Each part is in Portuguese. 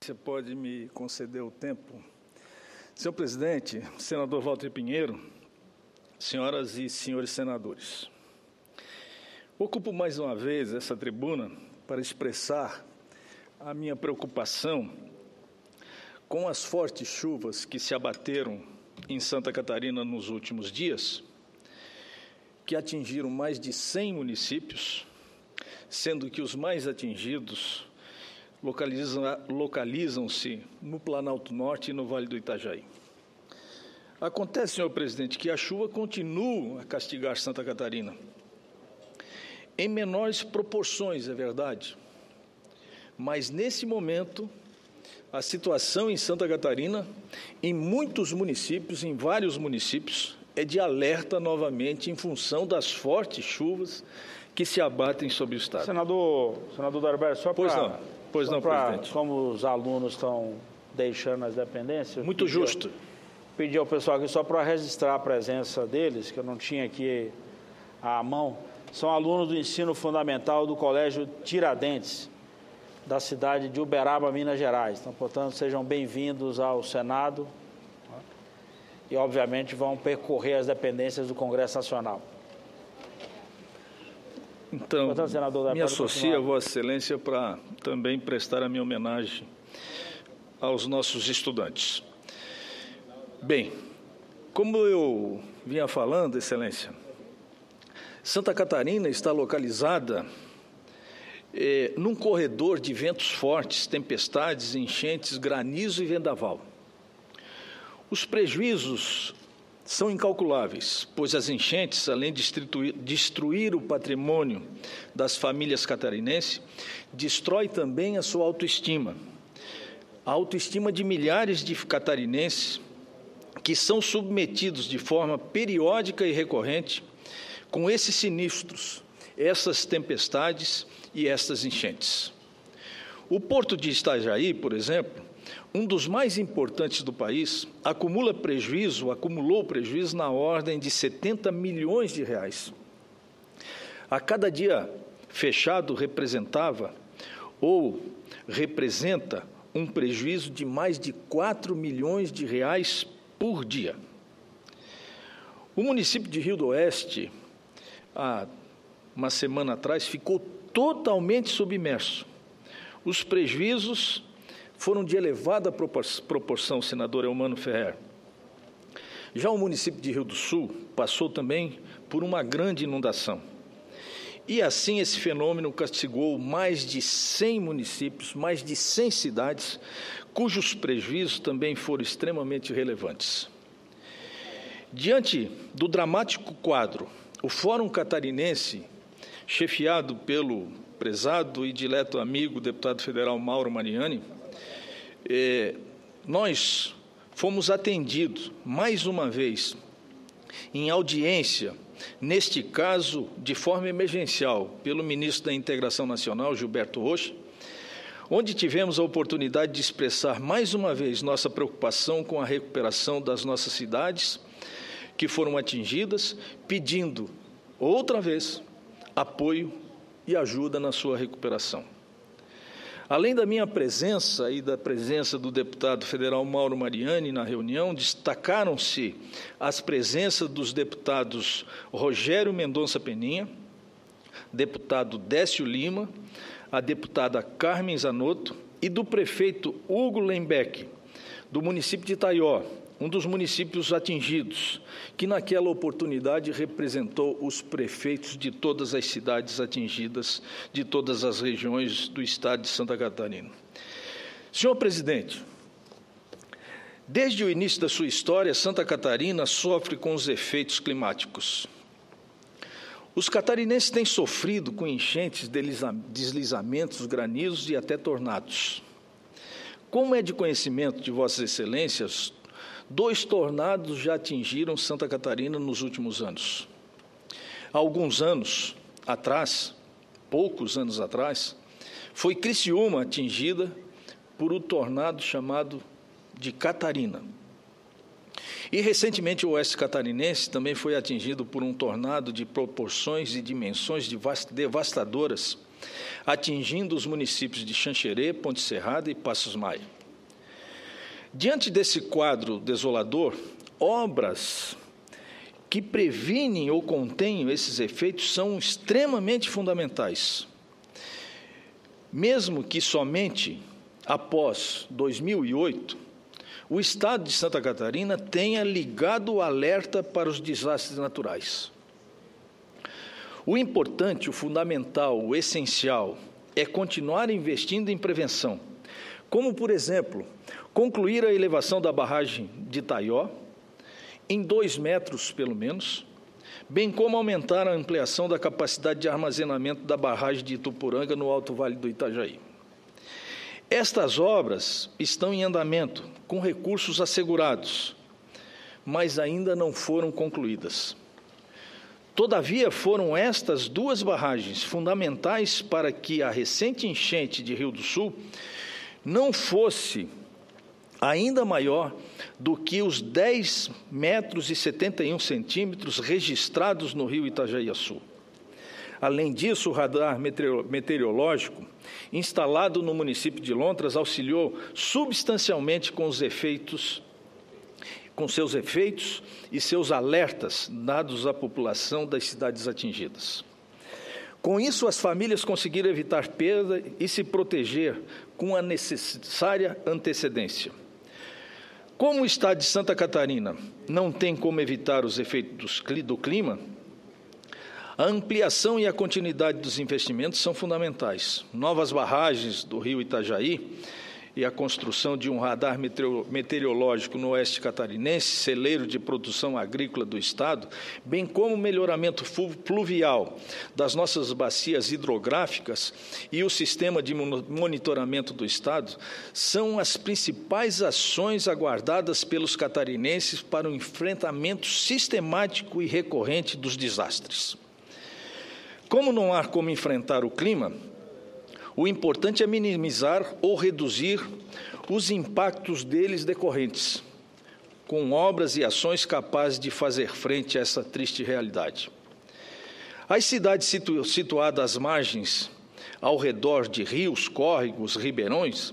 Você pode me conceder o tempo? Senhor presidente, senador Walter Pinheiro, senhoras e senhores senadores, ocupo mais uma vez essa tribuna para expressar a minha preocupação com as fortes chuvas que se abateram em Santa Catarina nos últimos dias, que atingiram mais de 100 municípios, sendo que os mais atingidos localizam-se no Planalto Norte e no Vale do Itajaí. Acontece, senhor presidente, que a chuva continua a castigar Santa Catarina, em menores proporções, é verdade, mas nesse momento a situação em Santa Catarina, em muitos municípios, em vários municípios, é de alerta novamente em função das fortes chuvas que se abatem sobre o Estado. Senador Darberto, só para... Pois não, presidente. Como os alunos estão deixando as dependências... Muito justo. Pedi ao pessoal aqui só para registrar a presença deles, que eu não tinha aqui à mão. São alunos do ensino fundamental do Colégio Tiradentes, da cidade de Uberaba, Minas Gerais. Então, portanto, sejam bem-vindos ao Senado e, obviamente, vão percorrer as dependências do Congresso Nacional. Então, portanto, senador, me associo a Vossa Excelência para também prestar a minha homenagem aos nossos estudantes. Bem, como eu vinha falando, Excelência, Santa Catarina está localizada num corredor de ventos fortes, tempestades, enchentes, granizo e vendaval. Os prejuízos são incalculáveis, pois as enchentes, além de destruir o patrimônio das famílias catarinenses, destrói também a sua autoestima. A autoestima de milhares de catarinenses que são submetidos de forma periódica e recorrente com esses sinistros, essas tempestades e estas enchentes. O Porto de Itajaí, por exemplo, um dos mais importantes do país, acumulou prejuízo na ordem de 70 milhões de reais. A cada dia fechado representa um prejuízo de mais de 4 milhões de reais por dia. O município de Rio do Oeste, há uma semana atrás, ficou totalmente submerso. Os prejuízos foram de elevada proporção, senador Eumano Ferrer. Já o município de Rio do Sul passou também por uma grande inundação. E assim esse fenômeno castigou mais de 100 municípios, mais de 100 cidades, cujos prejuízos também foram extremamente relevantes. Diante do dramático quadro, o Fórum Catarinense, chefiado pelo prezado e dileto amigo, deputado federal Mauro Mariani, nós fomos atendidos, mais uma vez, em audiência, neste caso, de forma emergencial, pelo ministro da Integração Nacional, Gilberto Rocha, onde tivemos a oportunidade de expressar, mais uma vez, nossa preocupação com a recuperação das nossas cidades que foram atingidas, pedindo, outra vez, apoio e ajuda na sua recuperação. Além da minha presença e da presença do deputado federal Mauro Mariani na reunião, destacaram-se as presenças dos deputados Rogério Mendonça Peninha, deputado Décio Lima, a deputada Carmen Zanotto e do prefeito Hugo Lembeck, do município de Itaió, um dos municípios atingidos, que naquela oportunidade representou os prefeitos de todas as cidades atingidas, de todas as regiões do estado de Santa Catarina. Senhor presidente, desde o início da sua história, Santa Catarina sofre com os efeitos climáticos. Os catarinenses têm sofrido com enchentes, deslizamentos, granizos e até tornados. Como é de conhecimento de Vossas Excelências, 2 tornados já atingiram Santa Catarina nos últimos anos. Há alguns anos atrás, poucos anos atrás, foi Criciúma atingida por um tornado chamado de Catarina. E, recentemente, o oeste catarinense também foi atingido por um tornado de proporções e dimensões devastadoras, atingindo os municípios de Xanxerê, Ponte Serrada e Passos Maia. Diante desse quadro desolador, obras que previnem ou contêm esses efeitos são extremamente fundamentais. Mesmo que somente após 2008, o Estado de Santa Catarina tenha ligado o alerta para os desastres naturais. O importante, o fundamental, o essencial é continuar investindo em prevenção, como, por exemplo, concluir a elevação da barragem de Itaió, em 2 metros, pelo menos, bem como aumentar a ampliação da capacidade de armazenamento da barragem de Itupuranga, no Alto Vale do Itajaí. Estas obras estão em andamento, com recursos assegurados, mas ainda não foram concluídas. Todavia, foram estas 2 barragens fundamentais para que a recente enchente de Rio do Sul não fosse ainda maior do que os 10 metros e 71 centímetros registrados no rio Itajaiaçu. Além disso, o radar meteorológico instalado no município de Lontras auxiliou substancialmente com seus efeitos e seus alertas dados à população das cidades atingidas. Com isso, as famílias conseguiram evitar perda e se proteger com a necessária antecedência. Como o Estado de Santa Catarina não tem como evitar os efeitos do clima, a ampliação e a continuidade dos investimentos são fundamentais. Novas barragens do rio Itajaí e a construção de um radar meteorológico no oeste catarinense, celeiro de produção agrícola do Estado, bem como o melhoramento fluvial das nossas bacias hidrográficas e o sistema de monitoramento do Estado, são as principais ações aguardadas pelos catarinenses para o enfrentamento sistemático e recorrente dos desastres. Como não há como enfrentar o clima, o importante é minimizar ou reduzir os impactos deles decorrentes, com obras e ações capazes de fazer frente a essa triste realidade. As cidades situadas às margens, ao redor de rios, córregos, ribeirões,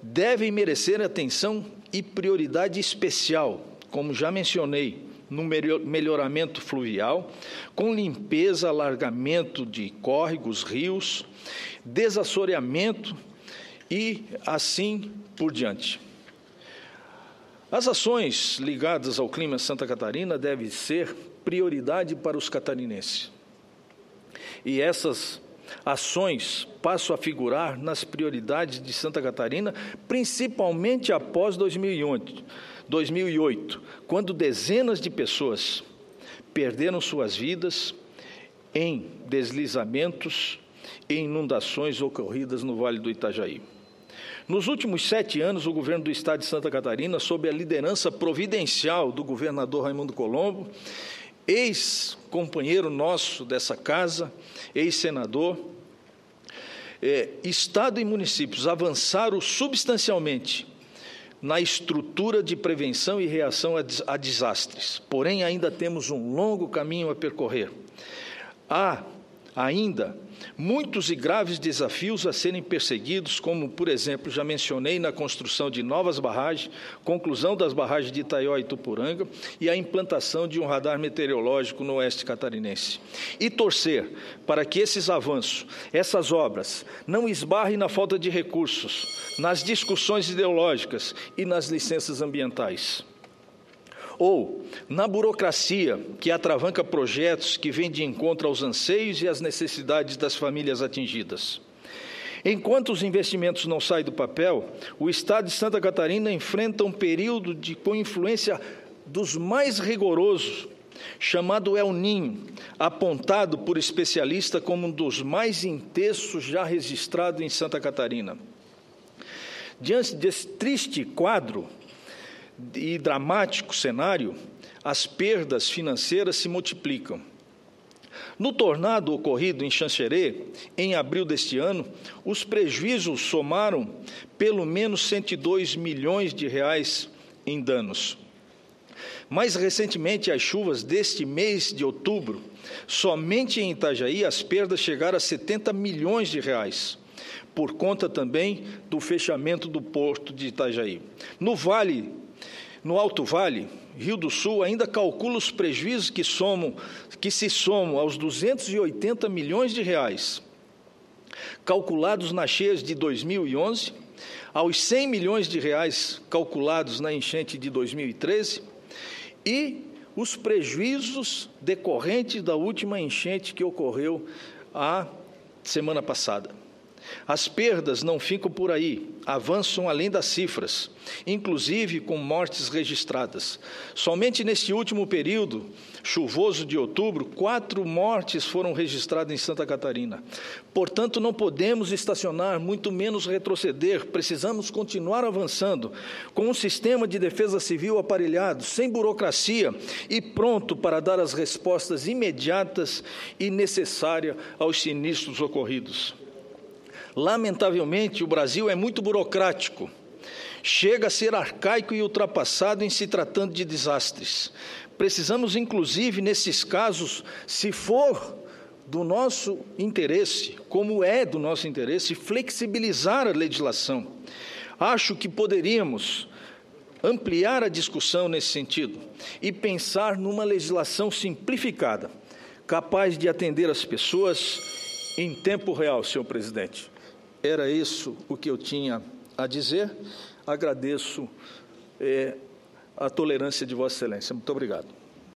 devem merecer atenção e prioridade especial, como já mencionei, no melhoramento fluvial, com limpeza, alargamento de córregos, rios, desassoreamento e assim por diante. As ações ligadas ao clima de Santa Catarina devem ser prioridade para os catarinenses. E essas ações passam a figurar nas prioridades de Santa Catarina, principalmente após 2008, quando dezenas de pessoas perderam suas vidas em deslizamentos e inundações ocorridas no Vale do Itajaí. Nos últimos 7 anos, o governo do Estado de Santa Catarina, sob a liderança providencial do governador Raimundo Colombo, ex-companheiro nosso dessa casa, ex-senador, Estado e municípios avançaram substancialmente na estrutura de prevenção e reação a desastres. Porém, ainda temos um longo caminho a percorrer. Há ainda muitos e graves desafios a serem perseguidos, como, por exemplo, já mencionei, na construção de novas barragens, conclusão das barragens de Itaió e Itupuranga e a implantação de um radar meteorológico no oeste catarinense. E torcer para que esses avanços, essas obras, não esbarrem na falta de recursos, nas discussões ideológicas e nas licenças ambientais, ou na burocracia que atravanca projetos que vêm de encontro aos anseios e às necessidades das famílias atingidas. Enquanto os investimentos não saem do papel, o Estado de Santa Catarina enfrenta um período com influência dos mais rigorosos, chamado El Niño, apontado por especialistas como um dos mais intensos já registrados em Santa Catarina. Diante desse triste quadro e dramático cenário, as perdas financeiras se multiplicam. No tornado ocorrido em Xanxerê, em abril deste ano, os prejuízos somaram pelo menos 102 milhões de reais em danos. Mais recentemente, as chuvas deste mês de outubro, somente em Itajaí, as perdas chegaram a 70 milhões de reais, por conta também do fechamento do porto de Itajaí. No Alto Vale, Rio do Sul, ainda calcula os prejuízos que se somam aos 280 milhões de reais, calculados nas cheias de 2011, aos 100 milhões de reais calculados na enchente de 2013 e os prejuízos decorrentes da última enchente que ocorreu a semana passada. As perdas não ficam por aí, avançam além das cifras, inclusive com mortes registradas. Somente neste último período chuvoso de outubro, 4 mortes foram registradas em Santa Catarina. Portanto, não podemos estacionar, muito menos retroceder. Precisamos continuar avançando com um sistema de defesa civil aparelhado, sem burocracia e pronto para dar as respostas imediatas e necessárias aos sinistros ocorridos. Lamentavelmente, o Brasil é muito burocrático. Chega a ser arcaico e ultrapassado em se tratando de desastres. Precisamos, inclusive, nesses casos, se for do nosso interesse, como é do nosso interesse, flexibilizar a legislação. Acho que poderíamos ampliar a discussão nesse sentido e pensar numa legislação simplificada, capaz de atender as pessoas em tempo real, senhor presidente. Era isso o que eu tinha a dizer. Agradeço a tolerância de Vossa Excelência. Muito obrigado.